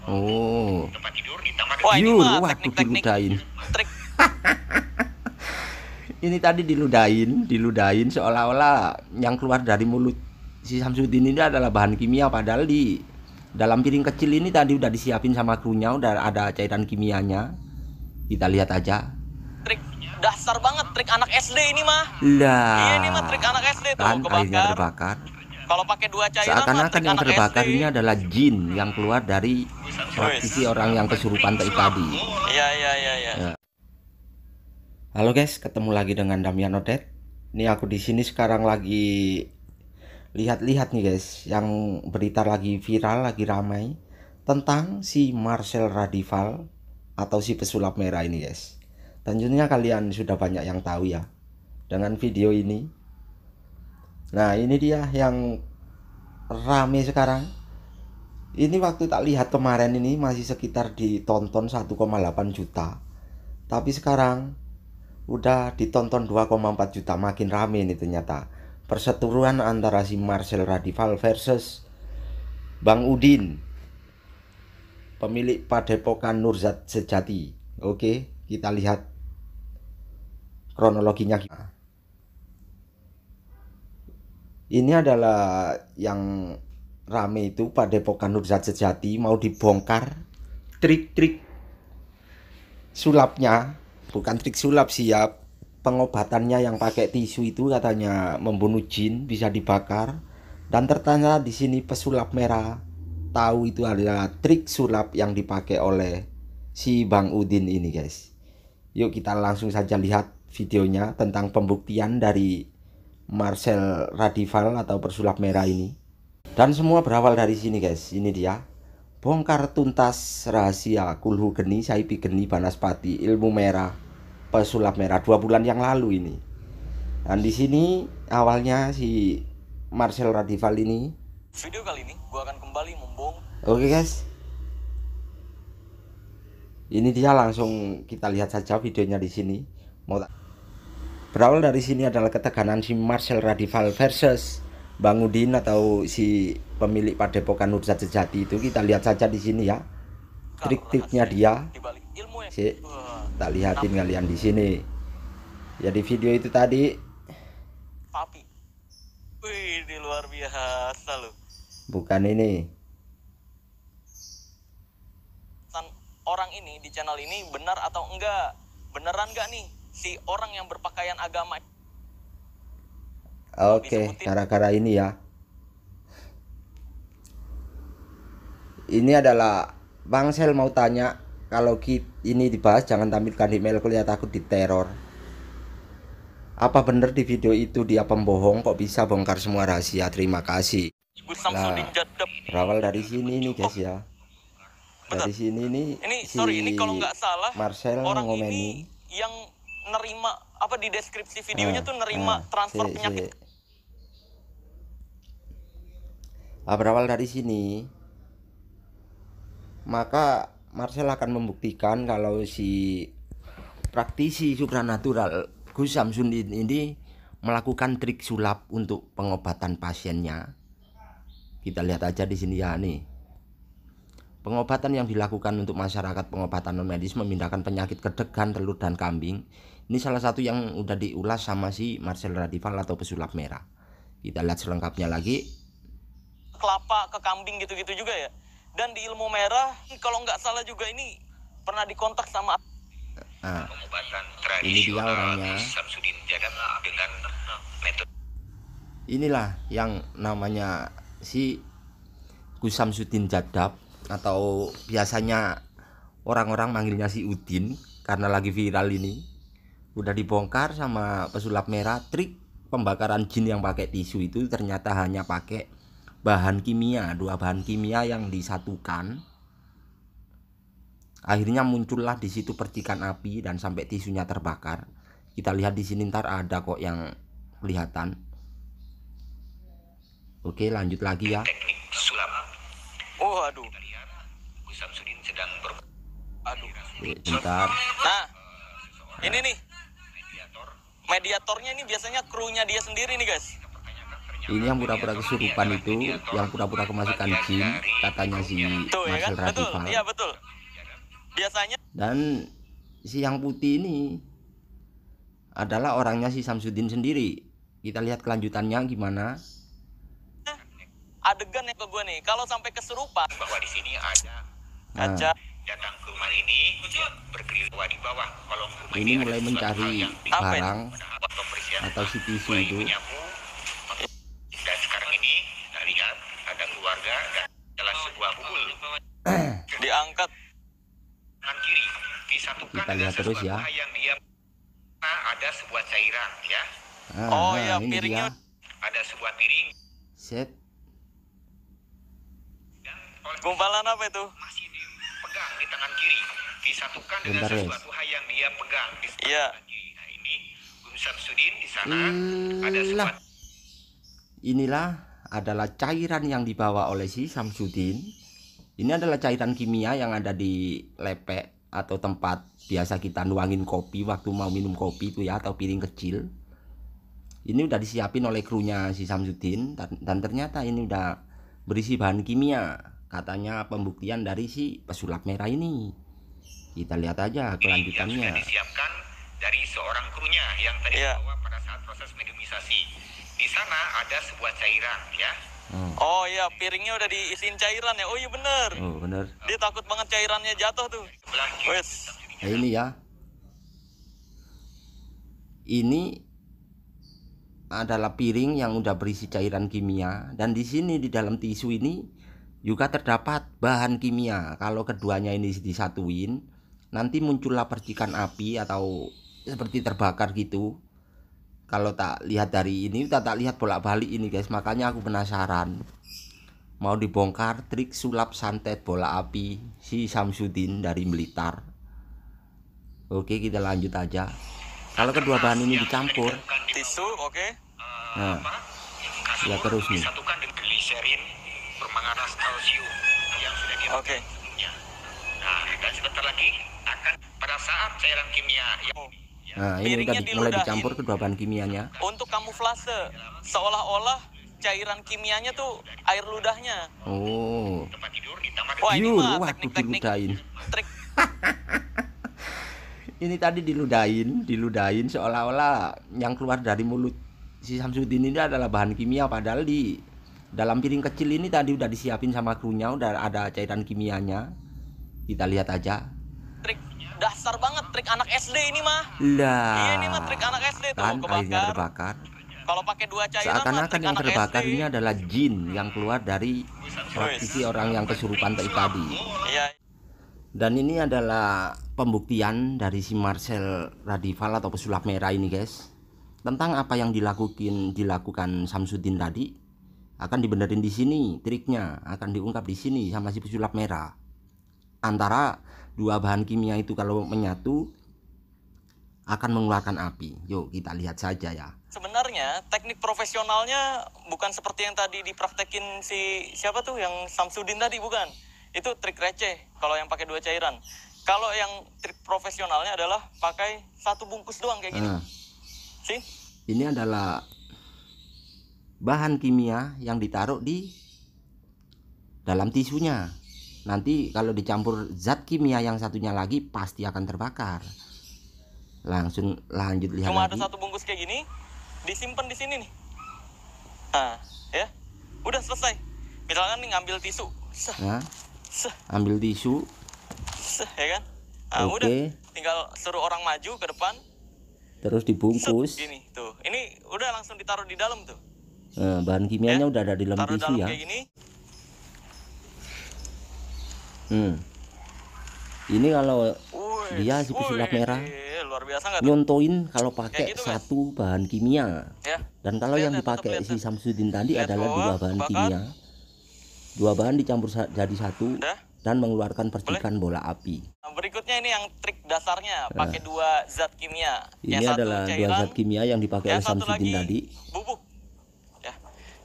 Oh. Tempat tidur ditambahkan. Wah, ini Yul, mah waduh teknik-teknik diludahin. trik. Ini tadi diludahin seolah-olah yang keluar dari mulut si Samsudin ini adalah bahan kimia, padahal di dalam piring kecil ini tadi udah disiapin sama krunya, udah ada cairan kimianya. Kita lihat aja. Trik dasar banget, trik anak SD ini mah. Iya, ini mah trik Lah, anak SD tuh, kan akhirnya kebakar. terbakar. Kalau pakai 2 cairan mah Seakan-akan trik yang anak SD. terbakar ini adalah jin yang keluar dari praktisi orang yang kesurupan tadi. Iya, iya, iya, iya. Ya. Halo guys, ketemu lagi dengan Damian Odet. Ini aku di sini sekarang lagi lihat-lihat nih guys, yang berita lagi viral, lagi ramai tentang si Marcel Radival atau si pesulap merah ini guys. Tentunya kalian sudah banyak yang tahu ya dengan video ini. Nah, ini dia yang rame sekarang. Ini waktu tak lihat kemarin ini masih sekitar ditonton 1,8 juta. Tapi sekarang udah ditonton 2,4 juta, makin rame ini ternyata. Perseteruan antara si Marcel Radival versus Bang Udin, pemilik Padepokan Nurzat Sejati. Oke, kita lihat kronologinya. Ini adalah yang rame itu Padepokan Nurzat Sejati mau dibongkar trik-trik sulapnya, bukan trik sulap sih ya, pengobatannya yang pakai tisu itu katanya membunuh jin, bisa dibakar. Dan ternyata di sini pesulap merah tahu itu adalah trik sulap yang dipakai oleh si Bang Udin ini guys. Yuk kita langsung saja lihat videonya tentang pembuktian dari Marcel Radival atau pesulap merah ini. Dan semua berawal dari sini guys. Ini dia, bongkar tuntas rahasia Kulhu Geni, Saipi Geni, Banaspati, ilmu merah, pesulap merah 2 bulan yang lalu ini. Dan di sini awalnya si Marcel Radival ini. Video kali ini gua akan kembali Oke guys, ini dia, langsung kita lihat saja videonya di sini. Berawal dari sini adalah ketegangan si Marcel Radival versus Bang Udin atau si pemilik Padepokan Nurzat Sejati itu. Kita lihat saja di sini ya, trik-triknya dia. Si, tak lihatin kalian di sini. Ya di video itu tadi. Papi. Wih, ini luar biasa loh. Bukan ini. Orang ini di channel ini benar atau enggak? Beneran enggak nih si orang yang berpakaian agama? Oke, gara-gara ini ya. Ini adalah Bang Sel mau tanya, kalau ini dibahas jangan tampilkan email, kuliah takut diteror. Apa bener di video itu dia pembohong, kok bisa bongkar semua rahasia? Terima kasih. Nah, berawal dari sini nih guys ya. Dari sini nih si ini kalau nggak salah Marcel orang ngomeni ini yang nerima apa di deskripsi videonya tuh nerima transfer penyakit. Berawal dari sini, maka Marcel akan membuktikan kalau si praktisi supranatural Gus Samsudin ini melakukan trik sulap untuk pengobatan pasiennya. Kita lihat aja di sini ya nih. Pengobatan yang dilakukan untuk masyarakat, pengobatan non medis memindahkan penyakit kedegan, telur dan kambing. Ini salah satu yang udah diulas sama si Marcel Radival atau pesulap merah. Kita lihat selengkapnya lagi. Kelapa ke kambing gitu-gitu juga ya. Dan di ilmu merah kalau nggak salah juga ini pernah dikontak sama pengobatan tradisional orangnya. Samsudin Jadab dengan metode. Inilah yang namanya si Gus Samsudin Jadab, atau biasanya orang-orang manggilnya si Udin karena lagi viral ini. Udah dibongkar sama pesulap merah, trik pembakaran jin yang pakai tisu itu ternyata hanya pakai bahan kimia, 2 bahan kimia yang disatukan. Akhirnya muncullah di situ percikan api dan sampai tisunya terbakar. Kita lihat di sini, ntar ada kok yang kelihatan. Oke, lanjut lagi ya. Teknik sulap. Oh, aduh. Samsudin sedang aduh. Bentar. Nah, ini nih mediatornya ini biasanya krunya dia sendiri nih guys. Ini yang pura-pura kesurupan itu, yang pura-pura kemasukan jin, katanya si Tuh ya kan? Marcel Betul. Radival. Iya, betul. Biasanya Dan si yang putih ini adalah orangnya si Samsudin sendiri. Kita lihat kelanjutannya gimana. adegan yang ke gue nih, kalau sampai kesurupan bahwa di sini ada kaca datang ke rumah ini berkeliling di bawah kolong rumah Ini ada mulai sesuatu mencari hal yang barang pada pembersihan atau si tisu mulai itu. menyapu. Dan sekarang ini kita lihat ada keluarga dan adalah sebuah bubul diangkat. tangan kiri disatukan Kita dengan lihat terus sesuatu ya. hal yang dia ada sebuah cairan ya, Oh iya, Ini piringnya. dia. ada sebuah piring Set. dan oleh Gumpalan apa itu? masih dipegang di tangan kiri disatukan dengan Bentar, Wes. sesuatu hal yang dia pegang di Iya. tangan kiri. Nah ini Bung Samsudin di sana ada Lah. sebuah Inilah adalah cairan yang dibawa oleh si Samsudin. Ini adalah cairan kimia yang ada di lepek atau tempat biasa kita nuangin kopi waktu mau minum kopi itu ya, atau piring kecil. Ini udah disiapin oleh krunya si Samsudin, dan ternyata ini udah berisi bahan kimia. Katanya pembuktian dari si pesulap merah ini. Kita lihat aja yang kelanjutannya. sudah disiapkan dari seorang krunya yang tadi Iya. dibawa pada saat proses mediumisasi. Di sana ada sebuah cairan ya. Oh iya, piringnya udah diisiin cairan ya. Oh iya bener. Oh bener. Dia takut banget cairannya jatuh tuh. Sebelah kiri Wes. Nah, ini ya. Ini adalah piring yang udah berisi cairan kimia, dan di sini di dalam tisu ini juga terdapat bahan kimia. Kalau keduanya ini disatuin, nanti muncullah percikan api atau seperti terbakar gitu. Kalau tak lihat dari ini, tak lihat bolak-balik ini guys, makanya aku penasaran. Mau dibongkar trik sulap santet bola api si Samsudin dari Blitar. Oke, kita lanjut aja. Kalau kedua bahan ini dicampur, Tisu, oke. nah, kasur ya terus nih. disatukan dengan gliserin bermanganas kalsium yang sudah diambil Oke. sebelumnya. Nah, dan sebentar lagi akan pada saat cairan kimia yang Nah, ini udah Piringnya mulai diludahin. dicampur kedua bahan kimianya. Untuk kamuflase, seolah-olah cairan kimianya tuh air ludahnya. Oh, tempat tidur ditambah Wah ini Yur, mah waduh, teknik-teknik diludahin. trik. ini tadi diludahin seolah-olah yang keluar dari mulut si Samsudin ini adalah bahan kimia, padahal di dalam piring kecil ini tadi udah disiapin sama krunya, udah ada cairan kimianya. Kita lihat aja. Trik dasar banget, trik anak SD ini mah. Iya ini mah Lah, trik anak SD tuh, kan akhirnya kebakar. terbakar. Kalau pakai dua cairan mah Seakan-akan trik yang anak terbakar SD. ini adalah jin yang keluar dari praktisi orang yang kesurupan tadi. Iya. Dan ini adalah pembuktian dari si Marcel Radival atau pesulap merah ini guys, tentang apa yang dilakukan Samsudin tadi akan dibenerin di sini. Triknya akan diungkap di sini sama si pesulap merah. Antara dua bahan kimia itu kalau menyatu akan mengeluarkan api. Yuk kita lihat saja ya. Sebenarnya teknik profesionalnya bukan seperti yang tadi dipraktekin si siapa tuh yang Samsudin tadi, bukan. Itu trik receh kalau yang pakai dua cairan. Kalau yang trik profesionalnya adalah pakai satu bungkus doang kayak gini. Nah, Sih? ini adalah bahan kimia yang ditaruh di dalam tisunya. Nanti kalau dicampur zat kimia yang satunya lagi pasti akan terbakar. Langsung lanjut lihat Cuma lagi. ada satu bungkus kayak gini, disimpan di sini nih. Nah, ya. Udah selesai. Misalkan nih ngambil tisu. Seh, Nah, seh, ambil tisu. seh, ya kan? Nah, Oke. udah. Tinggal suruh orang maju ke depan. Terus Set, dibungkus. gini tuh. Ini udah langsung ditaruh di dalam tuh. Nah, bahan kimianya Ya, udah ada di dalam Taruh tisu dalam ya. kayak gini. Ini kalau Wih, dia si pesulap wih, merah luar biasa nggak tuh? nyontoin kalau pakai gitu, Mas. satu bahan kimia. Ya. Dan kalau Lihat, yang lihat, dipakai tetap si lihat. Samsudin tadi Lihat adalah bawah, dua bahan bakar. kimia. Dua bahan dicampur jadi satu Udah. dan mengeluarkan percikan bola api. Nah, berikutnya ini yang trik dasarnya, pakai dua zat kimia. Ini Yang satu adalah dua cairan, zat kimia yang dipakai oleh yang satu Samsudin tadi. lagi bubuk. Ya.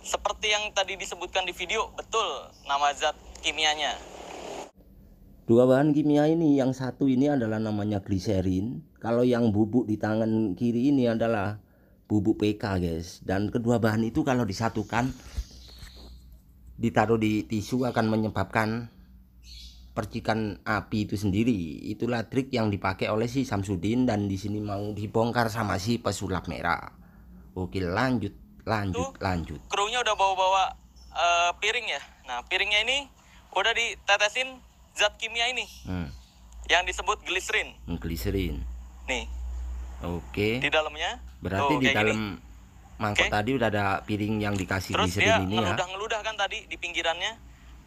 Seperti yang tadi disebutkan di video, betul nama zat kimianya. Dua bahan kimia ini, yang satu ini adalah namanya gliserin. Kalau yang bubuk di tangan kiri ini adalah bubuk PK guys. Dan kedua bahan itu kalau disatukan ditaruh di tisu akan menyebabkan percikan api itu sendiri. Itulah trik yang dipakai oleh si Samsudin dan di sini mau dibongkar sama si pesulap merah. Oke, lanjut. Krunya udah bawa-bawa piring ya. Nah, piringnya ini udah ditetesin zat kimia ini. Yang disebut gliserin. Gliserin. Nih. Oke. Di dalamnya. Berarti di dalam mangkok tadi udah ada piring yang dikasih gliserin ini ya. Terus dia ngeludah kan tadi di pinggirannya,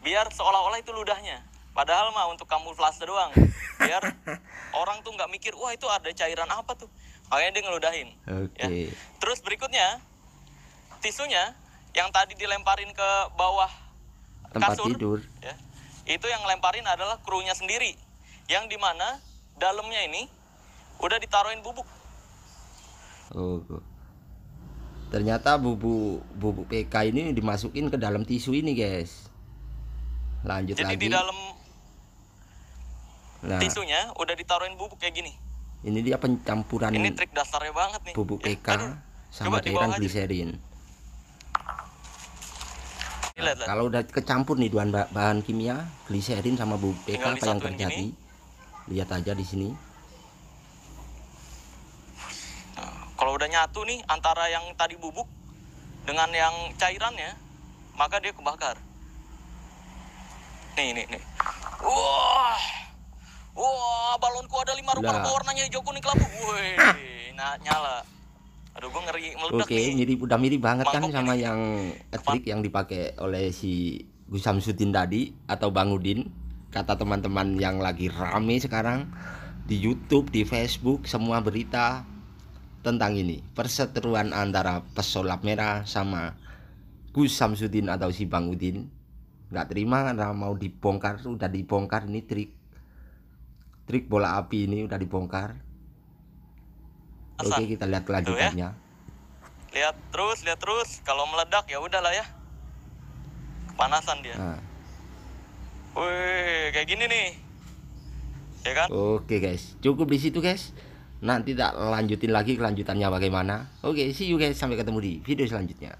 biar seolah-olah itu ludahnya. Padahal mah untuk kamuflase doang. Biar orang tuh nggak mikir, wah itu ada cairan apa tuh. Makanya dia ngeludahin. Oke. Ya. Terus berikutnya, tisunya yang tadi dilemparin ke bawah tempat kasur, tidur. Ya, itu yang ngelemparin adalah krunya sendiri. Yang dimana dalamnya ini udah ditaruhin bubuk. Oh, ternyata bubuk PK ini dimasukin ke dalam tisu ini guys. Lanjut jadi lagi. Di dalam tisunya udah ditaruhin bubuk kayak gini. Ini dia pencampuran. Ini trik dasarnya banget nih. Bubuk PK sama cairan gliserin. Nah, kalau udah kecampur nih dua bahan kimia, gliserin sama bubuk PK, apa yang terjadi? Lihat aja di sini. Kalau udah nyatu nih antara yang tadi bubuk dengan yang cairannya, maka dia kebakar. Nih. Wah, balonku ada 5 rupa-rupa warnanya hijau kuning kelabu. Wih, nah nyala. Aduh, gue ngeri meledak nih. Udah mirip banget kan sama yang trik yang dipakai oleh si Gus Samsudin tadi atau Bang Udin. Kata teman-teman yang lagi rame sekarang di YouTube, di Facebook, semua berita tentang ini, perseteruan antara pesulap merah sama Gus Samsudin atau si Bang Udin. Nggak terima karena mau dibongkar, udah dibongkar ini trik bola api ini udah dibongkar. Oke, kita lihat kelanjutannya. Ya. Lihat terus, kalau meledak ya udahlah ya. Kepanasan dia. Nah. Wih, kayak gini nih. Ya kan? Oke guys, cukup di situ guys. Nanti tak lanjutin lagi kelanjutannya bagaimana. Oke, see you guys, sampai ketemu di video selanjutnya.